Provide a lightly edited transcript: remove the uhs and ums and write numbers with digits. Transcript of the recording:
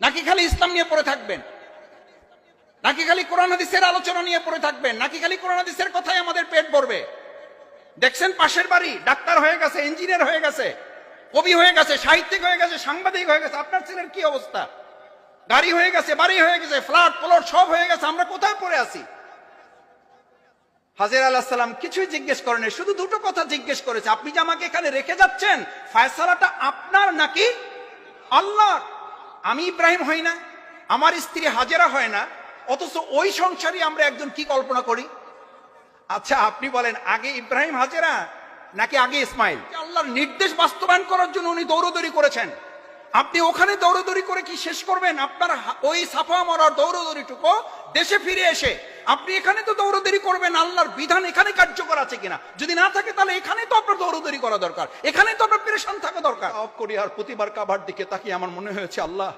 নাকি খালি ইসলাম নিয়ে পড়ে থাকবেন? নাকি খালি কোরআন হাদিসের আলোচনা নিয়ে পড়ে থাকবেন? নাকি খালি কোরআন হাদিসের কথাই আমাদের পেট ভরবে? দেখছেন পাশের বাড়ি ডাক্তার হয়ে গেছে, ইঞ্জিনিয়ার হয়ে গেছে, কবি হয়ে গেছে, সাহিত্যিক হয়ে গেছে, সাংবাদিক হয়ে গেছে। আপনার ছেলের কি অবস্থা? গাড়ি হয়ে গেছে, বাড়ি হয়ে গেছে, ফ্ল্যাট প্লট সব হয়ে গেছে। আমরা কোথায় পড়ে আছি? হাজের আলাইহিস সালাম কিছুই জিজ্ঞেস করেনি, শুধু দুটো কথা জিজ্ঞেস করেছে, আপনি যে আমাকে এখানে রেখে যাচ্ছেন, ফয়সালাটা আপনার নাকি আল্লাহর? আমি ইব্রাহিম হই না, আমার স্ত্রী হাজেরা হয় না, অথচ ওই সংসারই আমরা একজন কি কল্পনা করি? আচ্ছা আপনি বলেন, আগে ইব্রাহিম হাজেরা নাকি আগে ইসমাইল? আল্লাহর নির্দেশ বাস্তবায়ন করার জন্য উনি দৌড়দৌড়ি করেছেন। আপনি ওখানে দৌড়দৌড়ি করে কি শেষ করবেন? আপনার ওই সাফা মারার দৌড়দৌড়িটুকু দেশে ফিরে এসে আপনি এখানে তো দৌড়দৌড়ি করবেন আল্লাহর বিধান এখানে কার্যকর আছে কিনা। যদি না থাকে তাহলে এখানে তো আপনার দৌড়দৌড়ি করা দরকার, এখানে তো আপনার পেরেশান থাকা দরকার। অফ করি আর প্রতিবার কাবার দিকে তাকিয়ে আমার মনে হয়েছে, আল্লাহ